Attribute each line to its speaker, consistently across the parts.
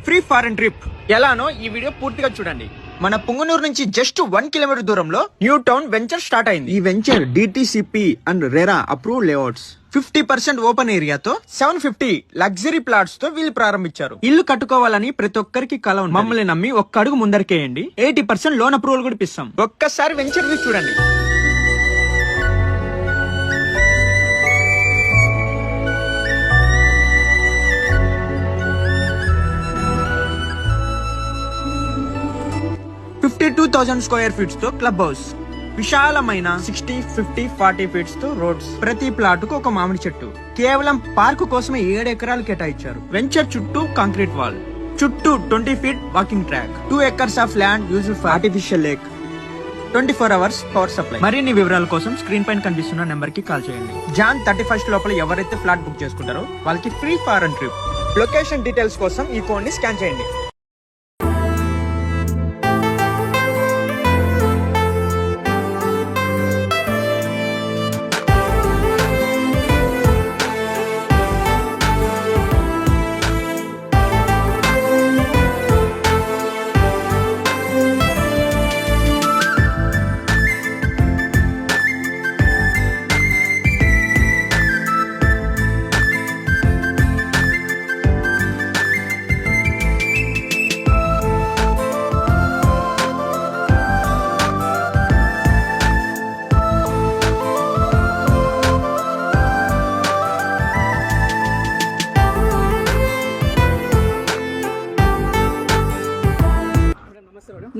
Speaker 1: Free foreign trip ఎలానో ఈ video పూర్తిగా చూడండి. మన పుంగనూరు నుంచి జస్ట్ 1 కిలోమీటర్ దూరంలో న్యూ టౌన్ వెంచర్ స్టార్ట్ అయింది. ఈ venture DTCP and RERA approve layouts 50% open ఏరియాతో 750 లగ్జరీ ప్లాట్స్ తో వీళ్ళు ప్రారంభించారు. ఇల్లు కట్టుకోవాలని ప్రతి ఒక్కరికి కల ఉంది. మమ్మల్ని నమ్మి ఒక్క అడుగు ముందరికేయండి, 80% లోన్ అప్రూవల్ కూడా ఇప్పిస్తాం. ఒక్కసారి వెంచర్ వ్యూ చూడండి. $52,000 స్క్వేర్ ఫీట్స్ తో క్లబ్ హౌస్, విశాలమైన 60, 50, 40 ఫీట్స్ తో రోడ్స్, ప్రతి ప్లాట్ కు ఒక మామిడి చెట్టు. కేవలం పార్క్ కోసమే 7 ఎకరాలు కేటాయించారు. వెంచర్ చుట్టూ కాంక్రీట్ వాల్, చుట్టూ 20 feet walking track, 2 acres of land used for artificial lake, 24 hours power supply. మరిన్ని వివరాల కోసం స్క్రీన్ పైన కనిపిస్తున్న నెంబర్ కి కాల్ చేయండి. జాన్ 31 లోపల ఎవరైతే ఫ్లాట్ బుక్ చేసుకుంటారో వాళ్ళకి free foreign trip. Location details కోసం ఈ కోడ్ ని స్కాన్ చేయండి.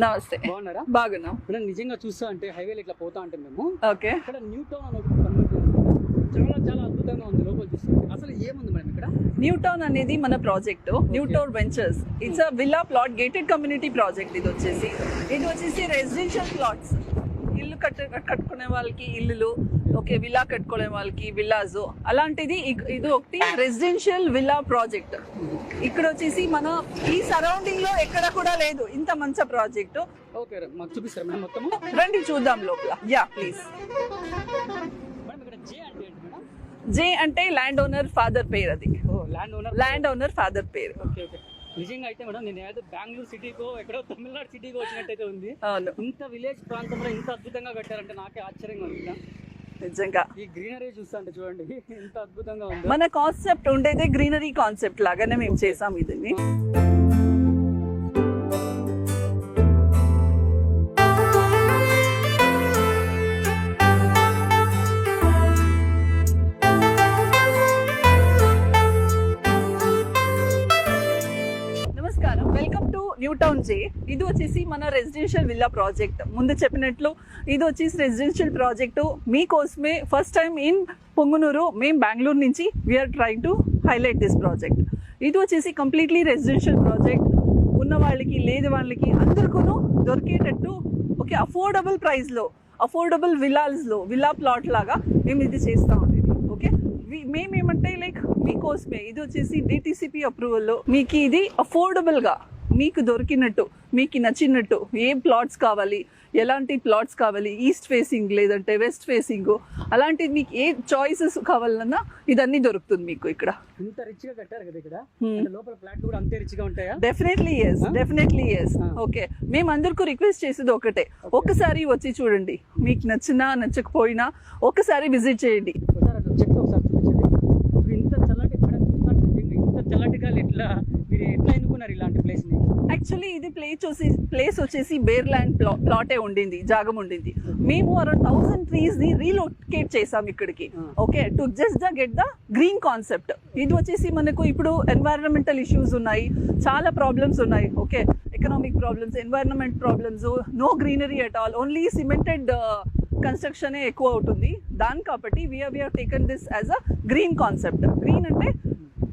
Speaker 2: నమస్తే.
Speaker 3: బాగున్నారా?
Speaker 2: బాగున్నాం.
Speaker 3: మేడం నిజంగా చూస్తా అంటే హైవేలో ఇట్లా పోతా అంటే మేము
Speaker 2: ఓకే,
Speaker 3: ఇక్కడ న్యూ టౌన్ అని ఒకటి కన్వర్ట్ చేస్తాం. చాలా చాలా అద్భుతంగా ఉంది లోపల చూస్తుంటే. అసలు ఏముంది మేడం ఇక్కడ?
Speaker 2: న్యూ టౌన్ అనేది మన project, new town ventures. It's a villa plot, gated community project. ఇది వచ్చేసి రెసిడెన్షియల్ ప్లాట్స్. ఇల్లు కట్టుకునే వాళ్ళకి ఇల్లులు, ఓకే, విల్లా కట్టుకునే వాళ్ళకి విల్లాస్. అలాంటిది ఇది ఒకటి రెసిడెన్షియల్ విల్లా ప్రాజెక్ట్. ఇక్కడ వచ్చేసి మన ఈ సరౌండింగ్ లో ఎక్కడ కూడా లేదు ఇంత మంచి ప్రాజెక్ట్.
Speaker 3: ఓకే, మాకు చూపిస్తారా మేడం మొత్తము?
Speaker 2: రండి చూద్దాం లోపల. Yeah please.
Speaker 3: మేడం ఇక్కడ జే అంటే ఏంటి మేడం?
Speaker 2: జే అంటే ల్యాండ్ ఓనర్ ఫాదర్ పేరు. అది ల్యాండ్ ఓనర్ ఫాదర్ పేరు.
Speaker 3: Okay okay. నిజంగా అయితే మేడం నేను ఏదో బెంగళూరు సిటీకో ఎక్కడో తమిళనాడు సిటీకో వచ్చినట్టయితే ఉంది.
Speaker 2: అవును,
Speaker 3: ఇంత విలేజ్ ప్రాంతంలో ఇంత అద్భుతంగా కట్టారంటే నాకే ఆశ్చర్యంగా ఉంది.
Speaker 2: నిజంగా
Speaker 3: ఈ గ్రీనరీ చూస్తా అంటే చూడండి ఎంత అద్భుతంగా ఉంది.
Speaker 2: మన కాన్సెప్ట్ ఉండేదే గ్రీనరీ కాన్సెప్ట్ లాగానే మేము చేసాం ఇది. నమస్కారం, వెల్కమ్ టు న్యూ టౌన్ జే. ఇది వచ్చేసి మన రెసిడెన్షియల్ విల్లా ప్రాజెక్ట్. ముందు చెప్పినట్లు ఇది వచ్చేసి రెసిడెన్షియల్ ప్రాజెక్టు మీకోసమే. First time in Pongunuru. మేము బెంగళూరు నుంచి we are trying to highlight this project. ఇది వచ్చేసి కంప్లీట్లీ రెసిడెన్షియల్ ప్రాజెక్ట్. ఉన్న వాళ్ళకి లేని వాళ్ళకి అందరికీ దొరికేటట్టు ఓకే అఫోర్డబుల్ ప్రైస్లో, అఫోర్డబుల్ విల్లాస్లో, విల్లా ప్లాట్ లాగా మేము ఇది చేస్తూ ఉండేది. ఓకే, మేమేమంటే లైక్ మీకోసమే. ఇది వచ్చేసి డిటిసిపి అప్రూవల్లో మీకు ఇది అఫోర్డబుల్గా మీకు దొరికినట్టు, మీకు నచ్చినట్టు ఏ ప్లాట్స్ కావాలి, ఎలాంటి ప్లాట్స్ కావాలి, ఈస్ట్ ఫేసింగ్ లేదంటే వెస్ట్ ఫేసింగ్, అలాంటిది మీకు ఏ చాయిసెస్ కావాలన్నా ఇదన్నీ దొరుకుతుంది మీకు ఇక్కడ.
Speaker 3: ఇంత రిచ్ గా కట్టారు కదా ఇక్కడ, లోపల ఫ్లాట్ కూడా అంతే రిచ్ గా ఉంటాయా?
Speaker 2: Definitely yes. ఓకే, మేము అందరికీ రిక్వెస్ట్ చేసేది ఒకటే, ఒక్కసారి వచ్చి చూడండి. మీకు నచ్చినా నచ్చకపోయినా ఒక్కసారి విజిట్ చేయండి.
Speaker 3: ఇంత చల్లటి ఇంత చల్లటి గాలి ఎట్లా మీరు ఎట్లా ఎన్నుకున్నారు ఇలాంటి ప్లేస్ ని?
Speaker 2: యాక్చువల్లీ ఇది ప్లేస్ వచ్చేసి బేర్ ల్యాండ్ ప్లాటే ఉండింది, జాగం ఉండింది. మేము అరౌండ్ 1000 ట్రీస్ ని రీలొకేట్ చేసాం ఇక్కడికి. Okay, to just get the green concept. ఇది వచ్చేసి మనకు ఇప్పుడు ఎన్వైరన్మెంటల్ ఇష్యూస్ ఉన్నాయి, చాలా ప్రాబ్లమ్స్ ఉన్నాయి. Okay, economic problems, environment problems, no greenery at all, only cemented construction ఎక్కువ అవుతుంది. దాని కాబట్టి we are taken this as a green concept. Green అంటే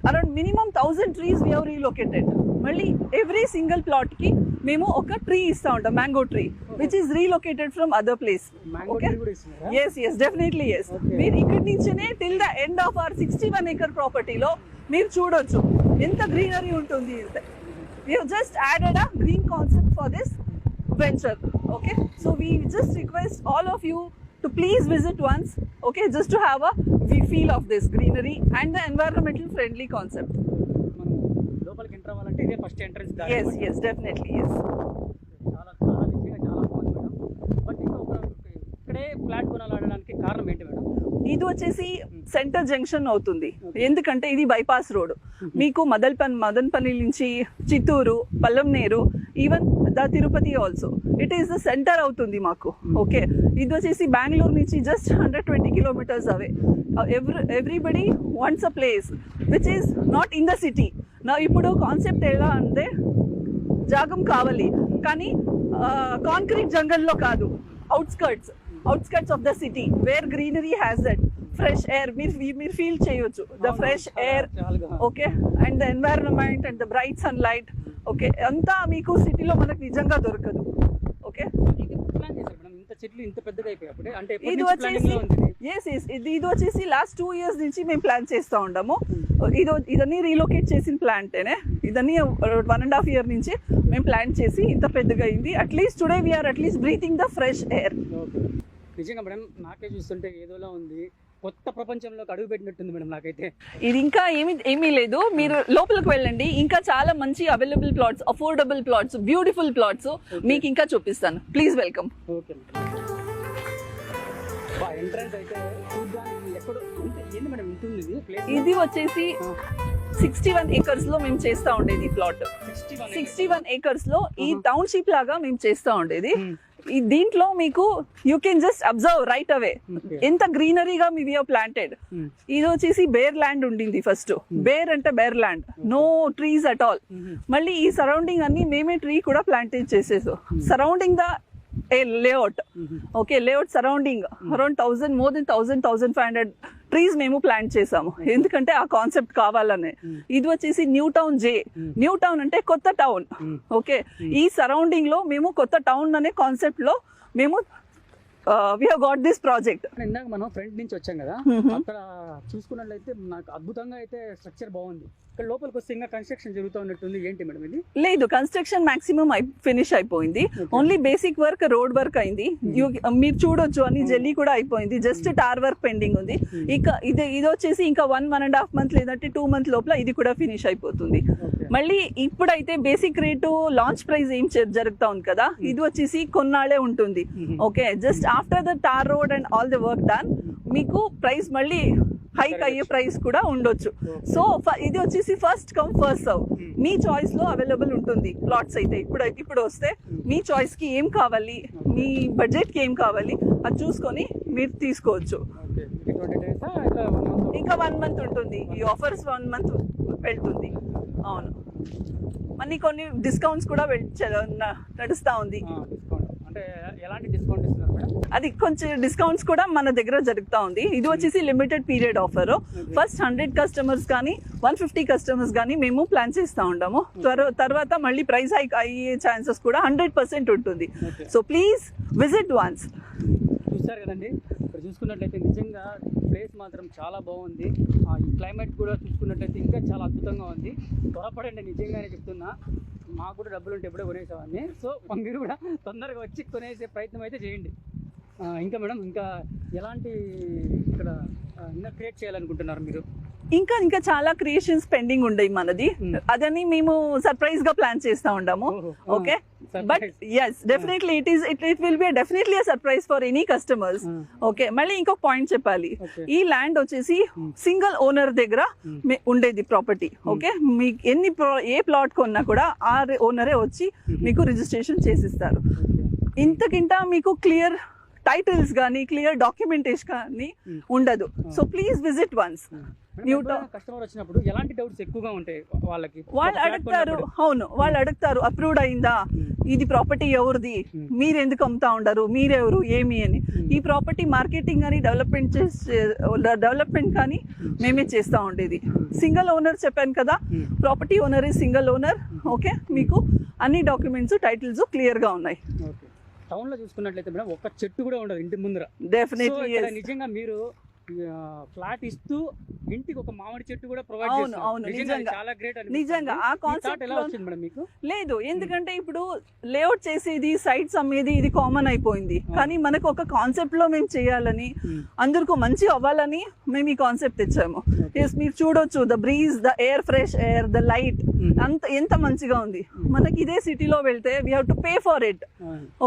Speaker 2: around minimum 1000 trees we have relocated. మళ్ళీ ఎవ్రీ సింగిల్ ప్లాట్ కి మేము ఒక ట్రీ ఇస్తా ఉంటాం, mango tree, which is relocated from other place. Okay, yes definitely yes. మీరు ఇక్కడి నుంచినే till the end of our 61 acre ప్రాపర్టీలో మీరు చూడొచ్చు ఎంత గ్రీనరీ ఉంటుంది. We have just added a green concept for this venture. Okay, so we just request all of you to please visit once. Okay, just to have a feel of this greenery and the environmental friendly concept.
Speaker 3: లోపలికి enter అవ్వాలంటే ఇదే first entrance
Speaker 2: yes definitely yes.
Speaker 3: చాలా చాలా నిజంగా చాలా బాగుంది madam. But ఇంకా ఇక్కడే ఫ్లాట్ కొనాలనడానికి కారణం ఏంటి మేడం?
Speaker 2: ఇది వచ్చేసి సెంటర్ జంక్షన్ అవుతుంది, ఎందుకంటే ఇది బైపాస్ రోడ్. మీకు మదన్పల్లి నుంచి Chittoor, Palamaner, even the Tirupati also it is the centre అవుతుంది మాకు. ఓకే, ఇది వచ్చేసి బెంగళూరు నుంచి just 120 kilometers away. Everybody wants a place which is not in the city. నా ఇప్పుడు కాన్సెప్ట్ ఎలా అంటే జాగం కావాలి కానీ కాంక్రీట్ జంగల్లో కాదు, outskirts of the city where greenery has that fresh air. మీరు ఫీల్ చేయొచ్చు the fresh air. Okay, and the environment and the bright sunlight. Okay, అంతా మీకు సిటీలో మనకు నిజంగా దొరకదు. ఓకే,
Speaker 3: ఇది ప్లాన్ చేశారు మేడం, ఇంత చెట్లు ఇంత పెద్దగా అయిపోయాయి అంటే
Speaker 2: ఇది వచ్చేసి ఇది వచ్చేసి లాస్ట్ 2 years నుంచి మేము ప్లాన్ చేస్తూ ఉంటాము. ఇదన్నీ రీలొకేట్ చేసిన ప్లాంటేనే. ఇదన్నీ 1.5 year నుంచి మేము ప్లాన్ చేసి ఇంత పెద్దగా అయింది. At least today we are at least breathing the fresh air.
Speaker 3: నిజంగా మేడం, నాకే చూస్తుంటే ఏదోలా ఉంది, కొత్త ప్రపంచంలోకి అడుగు పెట్టినట్టుంది మేడం నాకైతే.
Speaker 2: ఇది ఇంకా ఏమీ లేదు, మీరు లోపలికి వెళ్ళండి. ఇంకా చాలా మంచి available plots, affordable plots, beautiful plots మీకు ఇంకా చూపిస్తాను. Please welcome.
Speaker 3: ఓకే, ఎంట్రన్స్ అయితే చూడడానికి ఎక్కడ ఏంది మేడం ఉంటుంది ఇది ప్లేస్?
Speaker 2: ఇది వచ్చేసి 61 acres లో మేము చేస్తా ఉండేది ప్లాట్. 61 acres లో ఈ టౌన్షిప్ లాగా మేము చేస్తా ఉండేది. దీంట్లో మీకు you can just observe right away ఎంత గ్రీనరీగా మీ వి ప్లాంటెడ్. ఇది వచ్చేసి బేర్ ల్యాండ్ ఉండింది ఫస్ట్. బేర్ అంటే bare land, no trees at all. మళ్ళీ ఈ సరౌండింగ్ అన్ని మేమే ట్రీ కూడా ప్లాంటేజ్ చేసేసాం surrounding the layout. Okay, layout surrounding around 1000 more than 1500 trees మేము ప్లాంట్ చేసాము, ఎందుకంటే ఆ కాన్సెప్ట్ కావాలనే. ఇది వచ్చేసి న్యూ టౌన్ అంటే కొత్త టౌన్. ఓకే, ఈ సరౌండింగ్ లో మేము కొత్త టౌన్ అనే కాన్సెప్ట్ లో మేము we have got this project.
Speaker 3: ఇందాక మనం ఫ్రంట్ నుంచి వచ్చాం కదా, అక్కడ చూసుకున్నట్లయితే నాకు అద్భుతంగా అయితే స్ట్రక్చర్ బాగుంది. ఇక్కడ లోపలికి వస్తే ఇంకా కన్స్ట్రక్షన్ జరుగుతూ ఉన్నట్టుంది, ఏంటి మేడం ఇది?
Speaker 2: లేదు, కన్స్ట్రక్షన్ మాక్సిమం ఫినిష్ అయిపోయింది. Only basic work, road work అయింది. మీరు చూడొచ్చు అని జెల్లీ కూడా అయిపోయింది, జస్ట్ టార్ వర్క్ పెండింగ్ ఉంది. ఇక ఇది వచ్చేసి ఇంకా 1.5 months లేదంటే 2 months లోపల ఇది కూడా ఫినిష్ అయిపోతుంది. మళ్ళీ ఇప్పుడైతే బేసిక్ రేటు లాంచ్ ప్రైస్ ఏం జరుగుతా ఉంది కదా, ఇది వచ్చేసి కొన్నాళ్ళే ఉంటుంది. Okay, just after the tar road and all the work done మీకు ప్రైస్ మళ్ళీ హైక్ అయ్యే ప్రైస్ కూడా ఉండొచ్చు. సో ఇది వచ్చేసి ఫస్ట్ కమ్ ఫస్ట్ సర్వ్. మీ చాయిస్ లో అవైలబుల్ ఉంటుంది ప్లాట్స్ అయితే. ఇప్పుడు వస్తే మీ చాయిస్ కి ఏం కావాలి, మీ బడ్జెట్ కి ఏం కావాలి అది చూసుకొని మీరు తీసుకోవచ్చు. ఇంకా 1 month ఉంటుంది ఈ ఆఫర్స్, 1 month వెళ్తుంది. అవును, మళ్ళీ కొన్ని డిస్కౌంట్స్ కూడా నడుస్తా ఉంది.
Speaker 3: అంటే ఎలాంటి డిస్కౌంట్ ఇస్తున్నారు మేడం?
Speaker 2: అది కొంచెం డిస్కౌంట్స్ కూడా మన దగ్గర జరుగుతూ ఉంది. ఇది వచ్చేసి limited period offer. First 100 customers కానీ 150 customers కానీ మేము ప్లాన్ చేస్తూ ఉంటాము. తర్వాత మళ్ళీ ప్రైస్ హైక్ అయ్యే ఛాన్సెస్ కూడా 100% ఉంటుంది. So please visit once.
Speaker 3: చూసారు కదండి, ఇక్కడ చూసుకున్నట్లయితే నిజంగా ప్లేస్ మాత్రం చాలా బాగుంది. ఈ క్లైమేట్ కూడా చూసుకున్నట్లయితే ఇంకా చాలా అద్భుతంగా ఉంది. త్వరపడండి, నిజంగానే చెప్తున్నా. మాకు కూడా డబ్బులు ఉంటే ఎప్పుడే కొనేసేవాడిని. సో మీరు కూడా తొందరగా వచ్చి కొనేసే ప్రయత్నం అయితే చేయండి. ఇంకా మేడం, ఇంకా ఎలాంటి ఇక్కడ ఇంకా క్రియేట్ చేయాలనుకుంటున్నారు మీరు?
Speaker 2: ఇంకా చాలా క్రియేషన్స్ పెండింగ్ ఉండయి మనది. అదని మేము సర్ప్రైజ్ గా ప్లాన్ చేస్తా ఉంటాము. Okay, but yes, definitely it will be definitely a surprise for any customers. Okay, మళ్ళీ ఇంకొక పాయింట్ చెప్పాలి. ఈ ల్యాండ్ వచ్చేసి సింగిల్ ఓనర్ దగ్గర ఉండేది ప్రాపర్టీ. ఓకే, మీకు ఏ ప్లాట్ కొన్నా కూడా ఆ ఓనరే వచ్చి మీకు రిజిస్ట్రేషన్ చేసిస్తారు. ఇంతకింట మీకు క్లియర్ టైటిల్స్ కానీ క్లియర్ డాక్యుమెంటేషన్ కానీ ఉండదు. So please visit once.
Speaker 3: Customer వచ్చినప్పుడు ఎలాంటి డౌట్స్ ఎక్కువగా ఉంటాయి వాళ్ళకి?
Speaker 2: వాళ్ళు అడుగుతారు అప్రూవ్డ్ అయిందా, ఇది ప్రాపర్టీ ఎవరిది, మీరు ఎందుకు అమ్ముతా ఉండరు, మీరెవరు, ఏమి అని. ఈ ప్రాపర్టీ మార్కెటింగ్ కానీ డెవలప్మెంట్ కానీ మేమే చేస్తూ ఉండేది. సింగిల్ ఓనర్ చెప్పాను కదా, property owner single owner. Okay, మీకు అన్ని డాక్యుమెంట్స్, టైటిల్స్ క్లియర్ గా ఉన్నాయి.
Speaker 3: టౌన్ లో చూసుకున్నట్లయితే మేడం ఒక్క చెట్టు కూడా ఉండదు ఇంటి ముందర.
Speaker 2: డెఫినెట్లీ
Speaker 3: నిజంగా మీరు ఫ్లాట్ ఇస్తూ ఇంటికి ఒక మామిడి చెట్టు కూడా ప్రొవైడ్
Speaker 2: అవును,
Speaker 3: చేస్తున్నారు.
Speaker 2: అవును,
Speaker 3: నిజంగా
Speaker 2: నిజంగా.
Speaker 3: చాలా గ్రేట్
Speaker 2: నిజంగా ఆ కాన్సెప్ట్
Speaker 3: ఎలా వచ్చింది మేడం మీకు?
Speaker 2: లేదు, ఎందుకంటే ఇప్పుడు లేఅవుట్ చేసేది సైట్స్ అమ్మేది ఇది కామన్ అయిపోయింది, కానీ మనకు ఒక కాన్సెప్ట్ లో మేము చేయాలని అందరికీ మంచి అవ్వాలని మేము ఈ కాన్సెప్ట్ తెచ్చాము. ఎస్, మీరు చూడొచ్చు, the breeze, the air, fresh air, the light, అంత ఎంత మంచిగా ఉంది. మనకి ఇదే సిటీలో వెళ్తే we have to pay for it.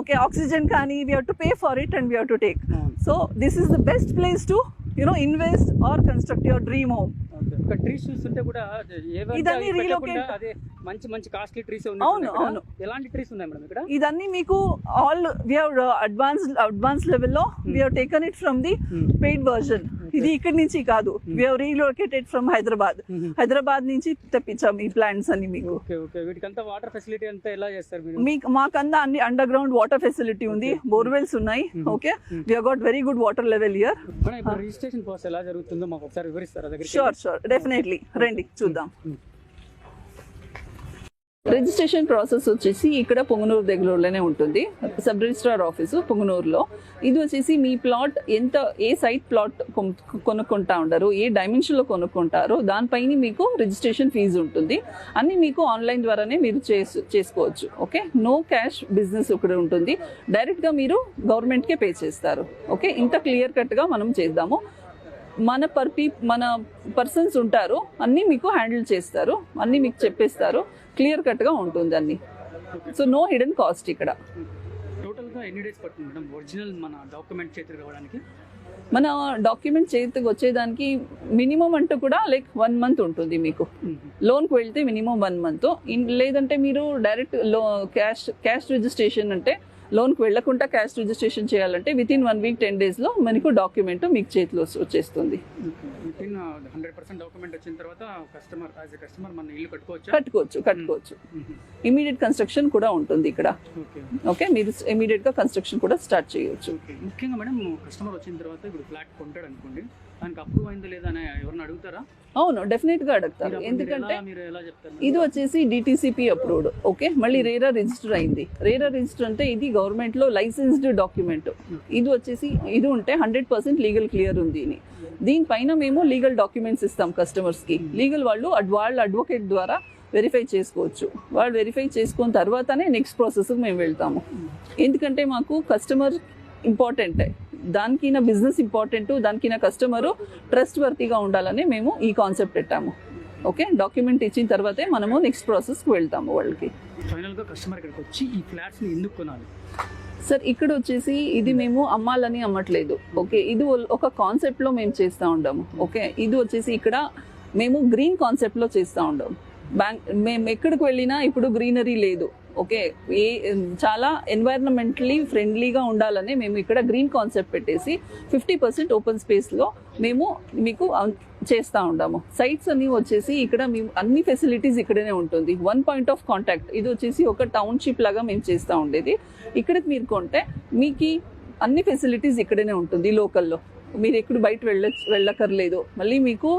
Speaker 2: Okay, oxygen కానీ we have to pay for it and we have to take. So this is the best place to invest or construct your dream home.
Speaker 3: ఒక trees చూస్తుంటే కూడా
Speaker 2: ఇదన్నీ relocate.
Speaker 3: అదే మంచి మంచి costly trees
Speaker 2: అవును, అవును.
Speaker 3: ఎలాంటి ట్రీస్ ఉన్నాయి మేడం ఇక్కడ?
Speaker 2: ఇదన్నీ మీకు ఆల్ వి హావ్ అడ్వాన్స్ లెవెల్లో we have taken it from the paid version. ఇది ఇక్కడి నుంచి కాదు, we have relocated from Hyderabad నుంచి తెప్పించాము ఈ ప్లాంట్స్ అన్ని మీకు.
Speaker 3: ఓకే ఓకే, వీటికంతా వాటర్ ఫెసిలిటీ అంతా ఎలా చేస్తారు మీరు?
Speaker 2: మీకు మాకంతా అన్ని అండర్ గ్రౌండ్ వాటర్ ఫెసిలిటీ ఉంది, బోర్వెల్స్ ఉన్నాయి. Okay, we have got very good water level here.
Speaker 3: Madam ఇప్పుడు రిజిస్ట్రేషన్ ప్రాసెస్ ఎలా జరుగుతుందో మాకు ఒకసారి వివరిస్తారా దగ్గర?
Speaker 2: షూర్, డెఫినెట్లీ, రండి చూద్దాం. రిజిస్ట్రేషన్ ప్రాసెస్ వచ్చేసి ఇక్కడ పొంగనూరు దగ్గరలోనే ఉంటుంది, సబ్ రిజిస్ట్రార్ ఆఫీసు పొంగనూరులో. ఇది వచ్చేసి మీ ప్లాట్ ఏ సైట్ ప్లాట్ కొనుక్కుంటా ఉంటారు, ఏ డైమెన్షన్లో కొనుక్కుంటారో దానిపైన మీకు రిజిస్ట్రేషన్ ఫీజు ఉంటుంది. అన్నీ మీకు ఆన్లైన్ ద్వారానే మీరు చేసుకోవచ్చు. ఓకే, నో క్యాష్ బిజినెస్ ఇక్కడ ఉంటుంది, డైరెక్ట్గా మీరు గవర్నమెంట్కే పే చేస్తారు. ఓకే, ఇంత క్లియర్ కట్గా మనం చేద్దాము. మన పర్సన్స్ ఉంటారు, అన్నీ మీకు హ్యాండిల్ చేస్తారు, అన్నీ మీకు చెప్పేస్తారు, క్లియర్ కట్గా ఉంటుంది అన్నీ. సో నో హిడెన్ కాస్ట్ ఇక్కడ.
Speaker 3: టోటల్గా ఎన్ని డేస్ పడుతుంది మేడం ఒరిజినల్ మన డాక్యుమెంట్ చేతికి రావడానికి?
Speaker 2: మన డాక్యుమెంట్ చేతికి వచ్చేదానికి మినిమం అంటూ కూడా లైక్ 1 month ఉంటుంది మీకు. లోన్కి వెళ్తే మినిమం 1 month, లేదంటే మీరు డైరెక్ట్ క్యాష్ రిజిస్ట్రేషన్ అంటే లోన్కి వెళ్లకుండా క్యాష్ రిజిస్ట్రేషన్ చేయాలంటే వితిన్ 1 week 10 daysలో మనకు డాక్యుమెంట్ మీకు చేతిలో వచ్చేస్తుంది.
Speaker 3: వితిన్ 100% డాక్యుమెంట్ వచ్చిన తర్వాత కస్టమర్ మన ఇల్లు
Speaker 2: కట్టుకోవచ్చు. ఇమీడియట్ కన్స్ట్రక్షన్ కూడా ఉంటుంది ఇక్కడ. ఓకే, మీరు ఇమీడియట్ గా కన్స్ట్రక్షన్ కూడా స్టార్ట్ చేయొచ్చు.
Speaker 3: ముఖ్యంగా మేడం కస్టమర్ వచ్చిన తర్వాత ఇప్పుడు ఫ్లాట్ కొంటాడు అనుకోండి, దానికి అప్రూవ్ అయిందో లేదా అని ఎవరిని అడుగుతారా?
Speaker 2: అవును, డెఫినెట్ గా అడుగుతారు. ఎందుకంటే ఇది వచ్చేసి DTCP అప్రూవ్డ్. ఓకే, మళ్ళీ రేరా రిజిస్టర్ అయింది. రేరా రిజిస్టర్ అంటే ఇది గవర్నమెంట్ లో లైసెన్స్డ్ డాక్యుమెంట్. ఇది వచ్చేసి ఇది ఉంటే 100% లీగల్ క్లియర్ ఉంది. దీనిపైన మేము లీగల్ డాక్యుమెంట్స్ ఇస్తాం కస్టమర్స్ కి. లీగల్ వాళ్ళ అడ్వకేట్ ద్వారా వెరిఫై చేసుకోవచ్చు. వాళ్ళు వెరిఫై చేసుకున్న తర్వాతనే నెక్స్ట్ ప్రాసెస్ మేము వెళ్తాము. ఎందుకంటే మాకు కస్టమర్ ఇంపార్టెంట్, దానికి నా బిజినెస్ ఇంపార్టెంట్, దానికి నా కస్టమరు ట్రస్ట్ వర్తీగా ఉండాలని మేము ఈ కాన్సెప్ట్ పెట్టాము. ఓకే, డాక్యుమెంట్ ఇచ్చిన తర్వాతే మనము నెక్స్ట్ ప్రాసెస్కి వెళ్తాము వాళ్ళకి.
Speaker 3: ఫైనల్గా కస్టమర్ ఇక్కడికి వచ్చి ఈ ఫ్లాట్స్ని ఎందుకు కొనాలి?
Speaker 2: సార్, ఇక్కడ వచ్చేసి ఇది మేము అమ్మాలని అమ్మట్లేదు. ఓకే, ఇది ఒక కాన్సెప్ట్లో మేము చేస్తూ ఉంటాము. ఓకే, ఇది వచ్చేసి ఇక్కడ మేము గ్రీన్ కాన్సెప్ట్లో చేస్తూ ఉంటాము. మేము ఎక్కడికి వెళ్ళినా ఇప్పుడు గ్రీనరీ లేదు. ఓకే, చాలా ఎన్వైరన్మెంటలీ ఫ్రెండ్లీగా ఉండాలని మేము ఇక్కడ గ్రీన్ కాన్సెప్ట్ పెట్టేసి 50% ఓపెన్ స్పేస్లో మేము మీకు చేస్తూ ఉంటాము. సైట్స్ అన్ని వచ్చేసి ఇక్కడ మేము అన్ని ఫెసిలిటీస్ ఇక్కడనే ఉంటుంది. 1 point of contact, ఇది వచ్చేసి ఒక టౌన్షిప్ లాగా మేము చేస్తూ ఉండేది. ఇక్కడికి మీరు కొంటే మీకు అన్ని ఫెసిలిటీస్ ఇక్కడనే ఉంటుంది లోకల్లో. మీరు ఎక్కడ బయట వెళ్ళక్కర్లేదు. మళ్ళీ మీకు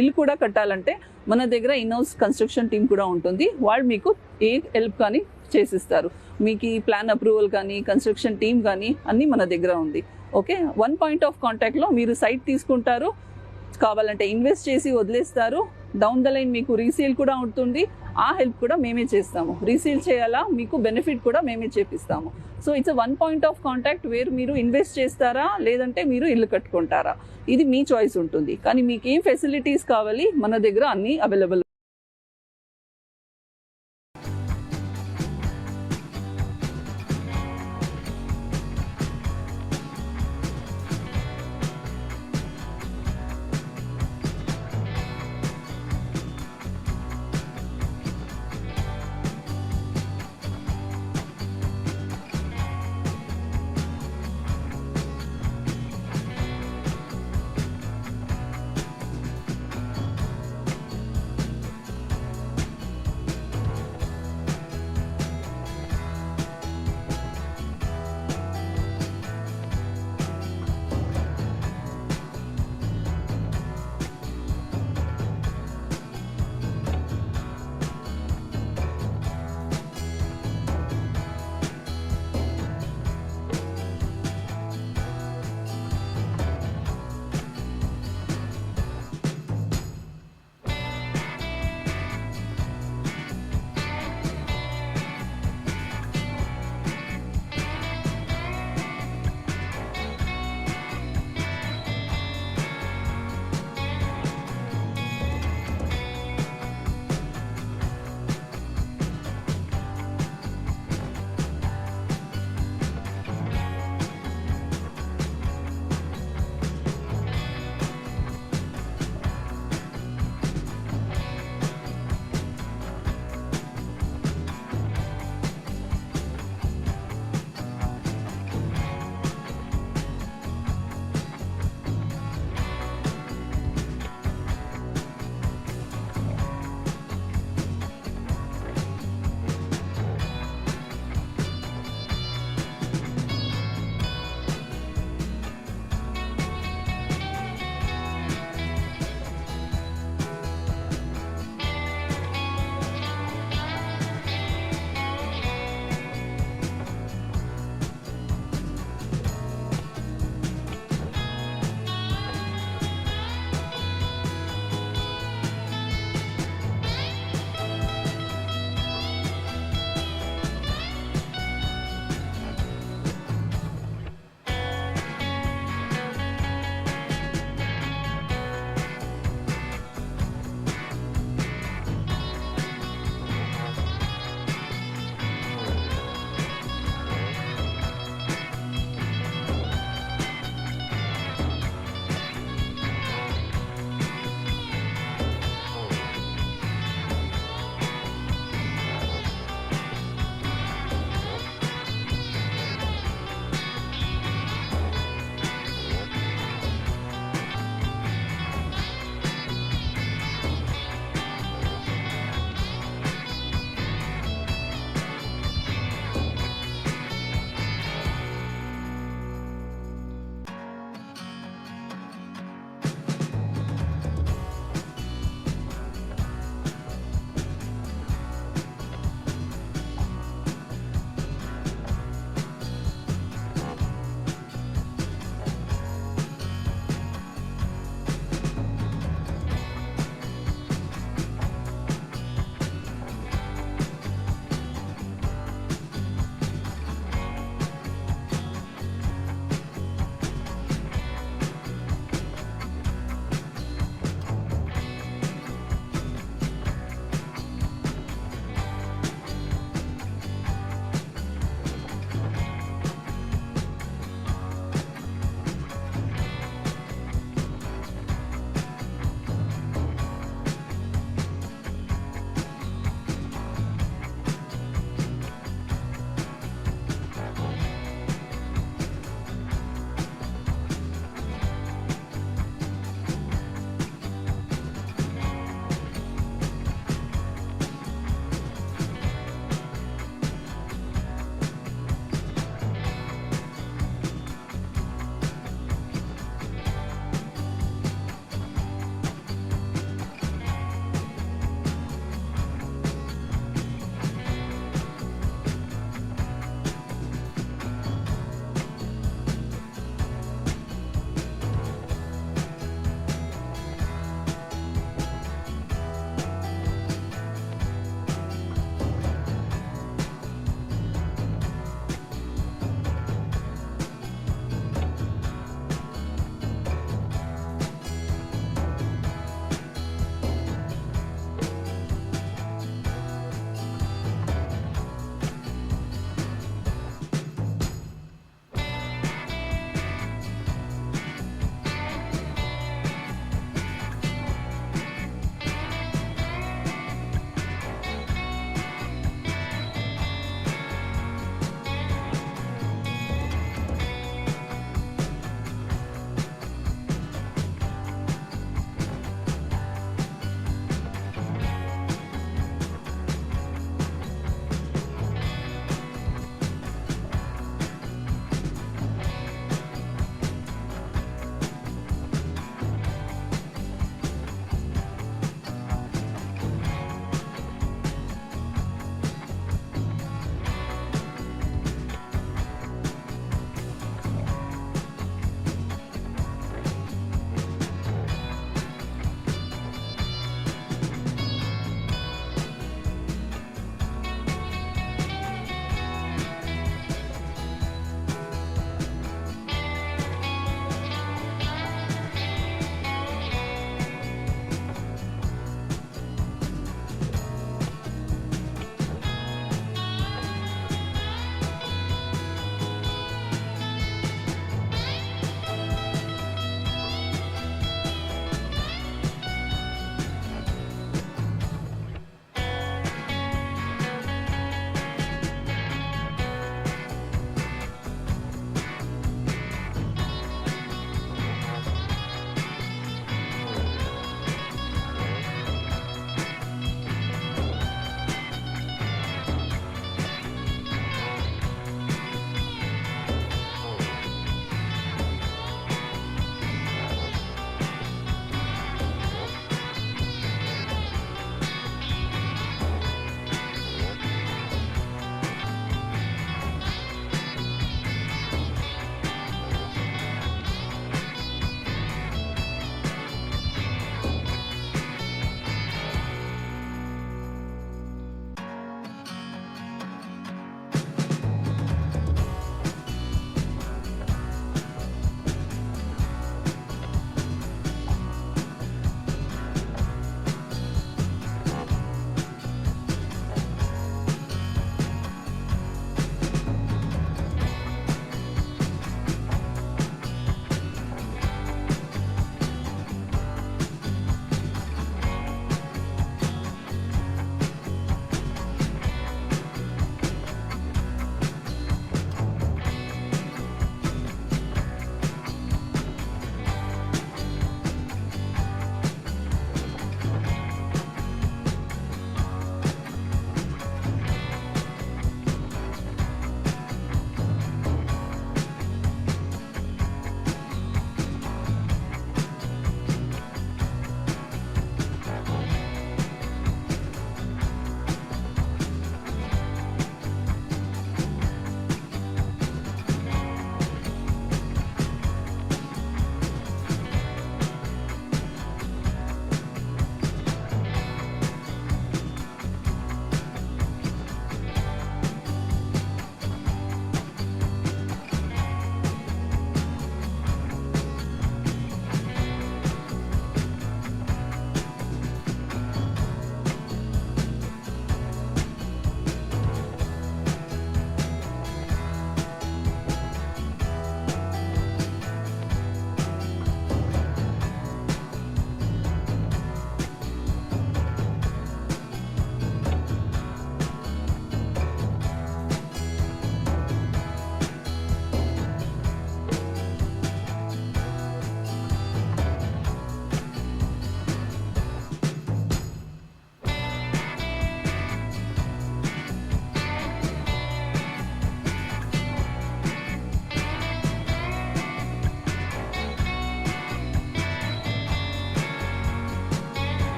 Speaker 2: ఇల్లు కూడా కట్టాలంటే మన దగ్గర ఇన్హౌస్ కన్స్ట్రక్షన్ టీం కూడా ఉంటుంది. వాళ్ళు మీకు ఏ హెల్ప్ కానీ చేసిస్తారు. మీకు ఈ ప్లాన్ అప్రూవల్ కానీ కన్స్ట్రక్షన్ టీం కానీ అన్నీ మన దగ్గర ఉంది. ఓకే, 1 point of కాంటాక్ట్లో మీరు సైట్ తీసుకుంటారు, కావాలంటే ఇన్వెస్ట్ చేసి వదిలేస్తారు. డౌన్ ద లైన్ మీకు రీసేల్ కూడా ఉంటుంది, ఆ హెల్ప్ కూడా మేమే చేస్తాము. రీసేల్ చేయాలా, మీకు బెనిఫిట్ కూడా మేమే చేపిస్తాము. So it's 1 point of contact where మీరు ఇన్వెస్ట్ చేస్తారా లేదంటే మీరు ఇల్లు కట్టుకుంటారా, ఇది మీ చాయిస్ ఉంటుంది. కానీ మీకు ఏం ఫెసిలిటీస్ కావాలి, మన దగ్గర అన్నీ అవైలబుల్.